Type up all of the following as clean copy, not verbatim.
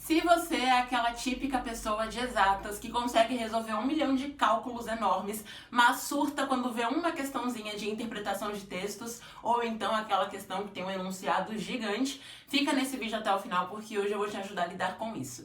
Se você é aquela típica pessoa de exatas que consegue resolver 1 milhão de cálculos enormes, mas surta quando vê uma questãozinha de interpretação de textos, ou então aquela questão que tem um enunciado gigante, fica nesse vídeo até o final porque hoje eu vou te ajudar a lidar com isso.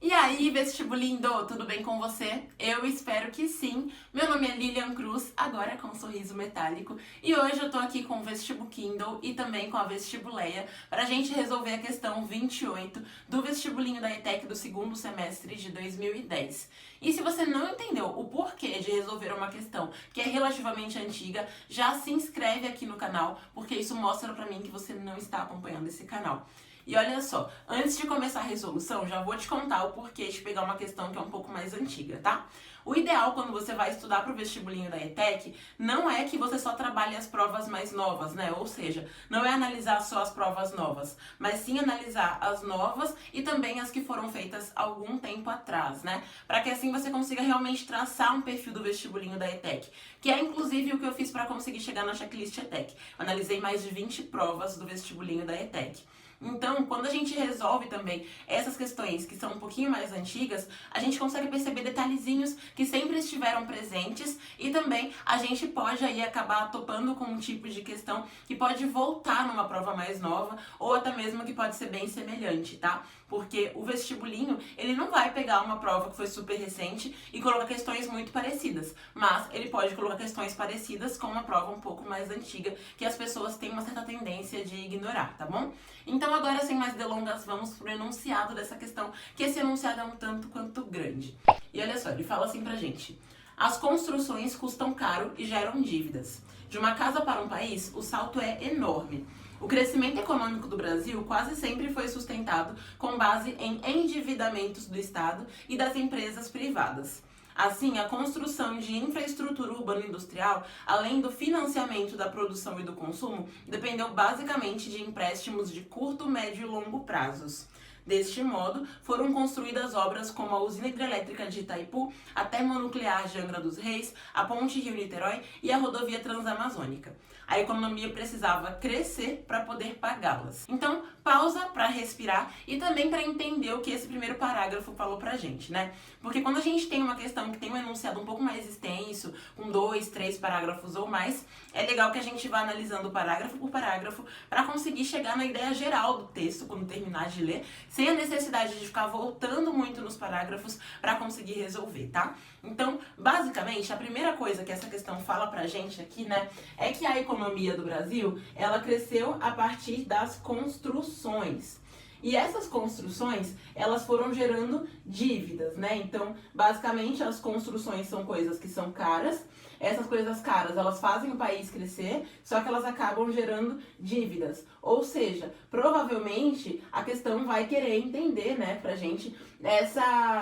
E aí, vestibulindo, tudo bem com você? Eu espero que sim. Meu nome é Lilian Cruz, agora com um sorriso metálico, e hoje eu tô aqui com o Vestibukindle e também com a Vestibuleia pra gente resolver a questão 28 do vestibulinho da ETEC do segundo semestre de 2010. E se você não entendeu o porquê de resolver uma questão que é relativamente antiga, já se inscreve aqui no canal, porque isso mostra pra mim que você não está acompanhando esse canal. E olha só, antes de começar a resolução, já vou te contar o porquê de pegar uma questão que é um pouco mais antiga, tá? O ideal quando você vai estudar para o vestibulinho da ETEC não é que você só trabalhe as provas mais novas, né? Ou seja, não é analisar só as provas novas, mas sim analisar as novas e também as que foram feitas algum tempo atrás, né? Para que assim você consiga realmente traçar um perfil do vestibulinho da ETEC, que é inclusive o que eu fiz para conseguir chegar na checklist ETEC. Eu analisei mais de 20 provas do vestibulinho da ETEC. Então, quando a gente resolve também essas questões que são um pouquinho mais antigas, a gente consegue perceber detalhezinhos que sempre estiveram presentes e também a gente pode aí acabar topando com um tipo de questão que pode voltar numa prova mais nova ou até mesmo que pode ser bem semelhante, tá? Porque o vestibulinho, ele não vai pegar uma prova que foi super recente e colocar questões muito parecidas, mas ele pode colocar questões parecidas com uma prova um pouco mais antiga que as pessoas têm uma certa tendência de ignorar, tá bom? Então agora, sem mais delongas, vamos pro enunciado dessa questão, que esse enunciado é um tanto quanto grande. E olha só, ele fala assim pra gente: as construções custam caro e geram dívidas. De uma casa para um país, o salto é enorme. O crescimento econômico do Brasil quase sempre foi sustentado com base em endividamentos do Estado e das empresas privadas. Assim, a construção de infraestrutura urbana e industrial, além do financiamento da produção e do consumo, dependeu basicamente de empréstimos de curto, médio e longo prazos. Deste modo, foram construídas obras como a usina hidrelétrica de Itaipu, a termonuclear de Angra dos Reis, a ponte Rio-Niterói e a rodovia transamazônica. A economia precisava crescer para poder pagá-las. Então, pausa para respirar e também para entender o que esse primeiro parágrafo falou pra gente, né? Porque quando a gente tem uma questão que tem um enunciado um pouco mais extenso, com 2, 3 parágrafos ou mais, é legal que a gente vá analisando parágrafo por parágrafo para conseguir chegar na ideia geral do texto quando terminar de ler, sem a necessidade de ficar voltando muito nos parágrafos para conseguir resolver, tá? Então, basicamente, a primeira coisa que essa questão fala pra gente aqui, né, é que a economia do Brasil, ela cresceu a partir das construções. E essas construções, elas foram gerando dívidas, né? Então, basicamente, as construções são coisas que são caras. Essas coisas caras, elas fazem o país crescer, só que elas acabam gerando dívidas. Ou seja, provavelmente, a questão vai querer entender, né, pra gente,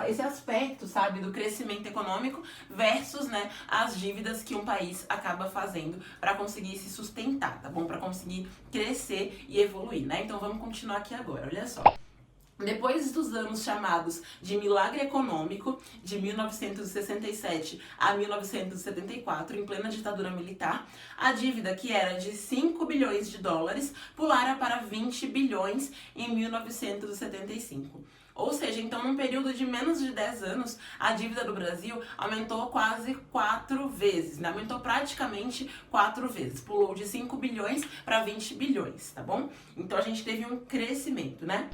esse aspecto, sabe, do crescimento econômico versus, né, as dívidas que um país acaba fazendo para conseguir se sustentar, tá bom? Para conseguir crescer e evoluir, né? Então, vamos continuar aqui agora, olha só. Depois dos anos chamados de milagre econômico, de 1967 a 1974, em plena ditadura militar, a dívida, que era de 5 bilhões de dólares, pulara para 20 bilhões em 1975. Ou seja, então, num período de menos de 10 anos, a dívida do Brasil aumentou quase 4 vezes, né? Aumentou praticamente 4 vezes. Pulou de 5 bilhões para 20 bilhões, tá bom? Então, a gente teve um crescimento, né?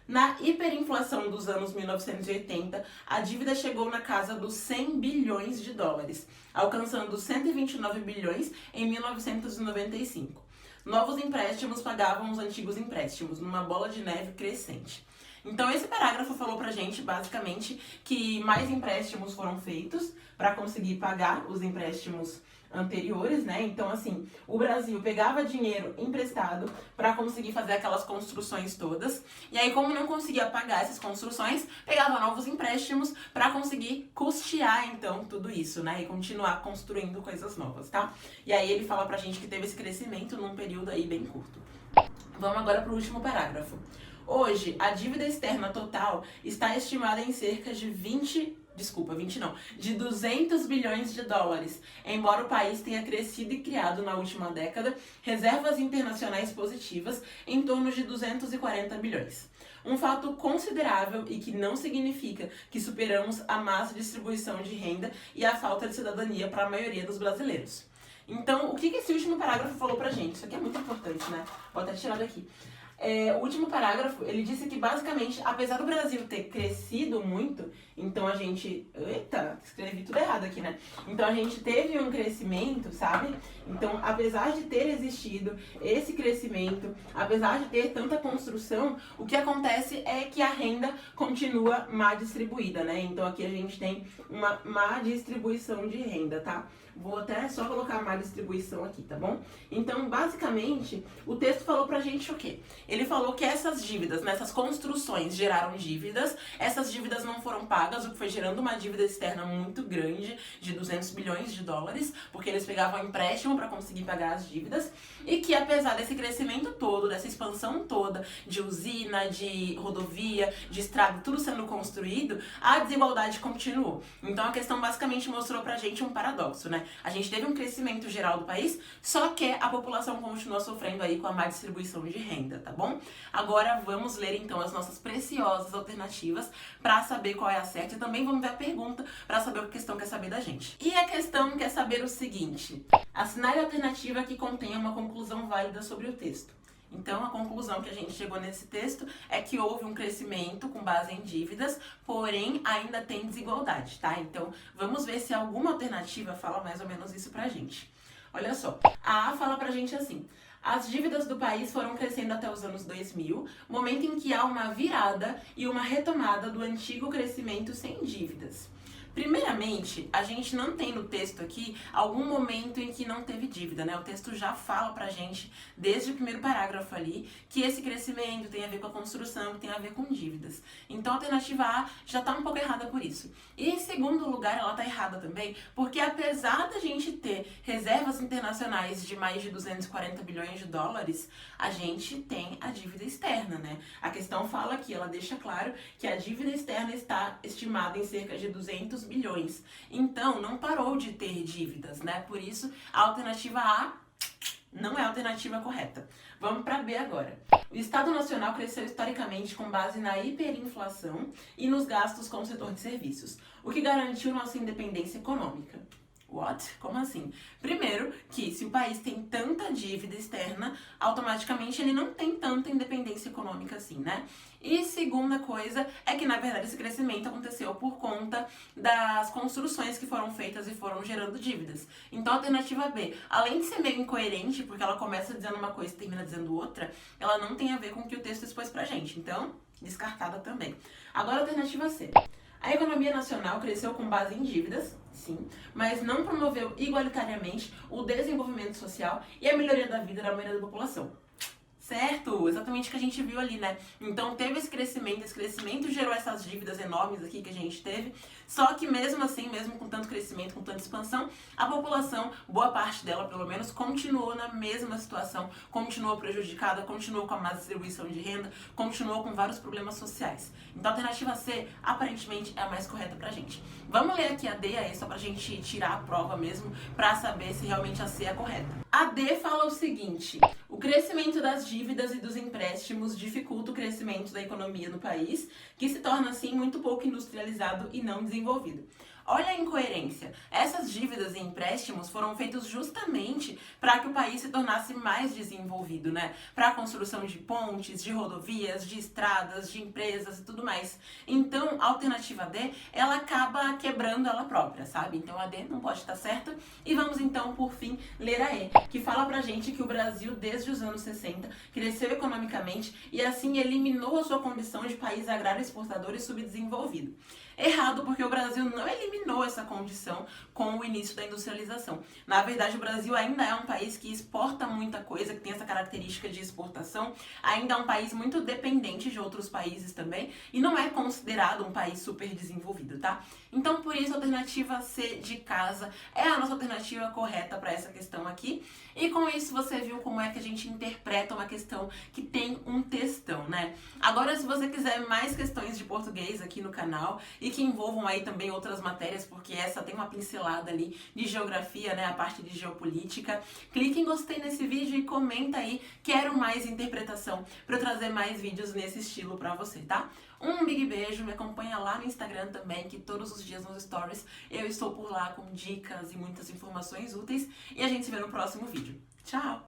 Na hiperinflação dos anos 1980, a dívida chegou na casa dos 100 bilhões de dólares, alcançando 129 bilhões em 1995. Novos empréstimos pagavam os antigos empréstimos, numa bola de neve crescente. Então, esse parágrafo falou pra gente, basicamente, que mais empréstimos foram feitos para conseguir pagar os empréstimos anteriores, né? Então, assim, o Brasil pegava dinheiro emprestado para conseguir fazer aquelas construções todas. E aí, como não conseguia pagar essas construções, pegava novos empréstimos para conseguir custear, então, tudo isso, né? E continuar construindo coisas novas, tá? E aí, ele fala pra gente que teve esse crescimento num período aí bem curto. Vamos agora pro último parágrafo. Hoje, a dívida externa total está estimada em cerca de 20 Desculpa, 20 não, de 200 bilhões de dólares. Embora o país tenha crescido e criado na última década reservas internacionais positivas em torno de 240 bilhões. Um fato considerável e que não significa que superamos a massa distribuição de renda e a falta de cidadania para a maioria dos brasileiros. Então, o que esse último parágrafo falou pra gente? Isso aqui é muito importante, né? Vou até tirar daqui. O último parágrafo, ele disse que basicamente, apesar do Brasil ter crescido muito, então a gente... Eita, escrevi tudo errado aqui, né? Então a gente teve um crescimento, sabe? Então, apesar de ter existido esse crescimento, apesar de ter tanta construção, o que acontece é que a renda continua má distribuída, né? Então aqui a gente tem uma má distribuição de renda, tá? Vou até só colocar a má distribuição aqui, tá bom? Então, basicamente, o texto falou pra gente o quê? Ele falou que essas dívidas, essas construções geraram dívidas, essas dívidas não foram pagas, o que foi gerando uma dívida externa muito grande, de 200 bilhões de dólares, porque eles pegavam empréstimo para conseguir pagar as dívidas, e que apesar desse crescimento todo, dessa expansão toda, de usina, de rodovia, de estrada, tudo sendo construído, a desigualdade continuou. Então a questão basicamente mostrou pra gente um paradoxo, né? A gente teve um crescimento geral do país, só que a população continua sofrendo aí com a má distribuição de renda, tá bom? Agora vamos ler então as nossas preciosas alternativas para saber qual é a certa e também vamos ver a pergunta para saber o que a questão quer saber da gente. E a questão quer saber o seguinte: assinale a alternativa que contenha uma conclusão válida sobre o texto. Então, a conclusão que a gente chegou nesse texto é que houve um crescimento com base em dívidas, porém ainda tem desigualdade, tá? Então, vamos ver se alguma alternativa fala mais ou menos isso pra gente. Olha só, a A fala pra gente assim: as dívidas do país foram crescendo até os anos 2000, momento em que há uma virada e uma retomada do antigo crescimento sem dívidas. Primeiramente, a gente não tem no texto aqui algum momento em que não teve dívida, né? O texto já fala pra gente, desde o primeiro parágrafo ali, que esse crescimento tem a ver com a construção, tem a ver com dívidas. Então a alternativa A já tá um pouco errada por isso. E em segundo lugar, ela tá errada também, porque apesar da gente ter reservas internacionais de mais de 240 bilhões de dólares, a gente tem a dívida externa, né? A questão fala aqui, ela deixa claro que a dívida externa está estimada em cerca de 200 bilhões. Então, não parou de ter dívidas, né? Por isso, a alternativa A não é a alternativa correta. Vamos para B agora. O Estado Nacional cresceu historicamente com base na hiperinflação e nos gastos com o setor de serviços, o que garantiu nossa independência econômica. What? Como assim? Primeiro, que se o país tem tanta dívida externa, automaticamente ele não tem tanta independência econômica assim, né? E segunda coisa é que, na verdade, esse crescimento aconteceu por conta das construções que foram feitas e foram gerando dívidas. Então, a alternativa B, além de ser meio incoerente, porque ela começa dizendo uma coisa e termina dizendo outra, ela não tem a ver com o que o texto expôs pra gente. Então, descartada também. Agora, a alternativa C. A economia nacional cresceu com base em dívidas, sim, mas não promoveu igualitariamente o desenvolvimento social e a melhoria da vida da maioria da população. Certo, exatamente o que a gente viu ali, né? Então teve esse crescimento gerou essas dívidas enormes aqui que a gente teve, só que mesmo assim, mesmo com tanto crescimento, com tanta expansão, a população, boa parte dela pelo menos, continuou na mesma situação, continuou prejudicada, continuou com a má distribuição de renda, continuou com vários problemas sociais. Então a alternativa C, aparentemente, é a mais correta pra gente. Vamos ler aqui a D e a E só pra gente tirar a prova mesmo, pra saber se realmente a C é a correta. A D fala o seguinte: o crescimento das dívidas e dos empréstimos dificulta o crescimento da economia no país, que se torna assim muito pouco industrializado e não desenvolvido. Olha a incoerência. Essas dívidas e empréstimos foram feitos justamente para que o país se tornasse mais desenvolvido, né? Para a construção de pontes, de rodovias, de estradas, de empresas e tudo mais. Então, a alternativa D, ela acaba quebrando ela própria, sabe? Então, a D não pode estar certa. E vamos então, por fim, ler a E, que fala pra gente que o Brasil, desde os anos 60, cresceu economicamente e assim eliminou a sua condição de país agrário exportador e subdesenvolvido. Errado, porque o Brasil não eliminou eliminou essa condição com o início da industrialização. Na verdade, o Brasil ainda é um país que exporta muita coisa, que tem essa característica de exportação, ainda é um país muito dependente de outros países também, e não é considerado um país super desenvolvido, tá? Então, por isso, a alternativa C de casa é a nossa alternativa correta para essa questão aqui. E com isso, você viu como é que a gente interpreta uma questão que tem um textão, né? Agora, se você quiser mais questões de português aqui no canal e que envolvam aí também outras matérias, porque essa tem uma pincelada ali de geografia, né? A parte de geopolítica, clique em gostei nesse vídeo e comenta aí, quero mais interpretação, para eu trazer mais vídeos nesse estilo para você, tá? Um big beijo, me acompanha lá no Instagram também, que todos os dias nos stories eu estou por lá com dicas e muitas informações úteis. E a gente se vê no próximo vídeo. Tchau!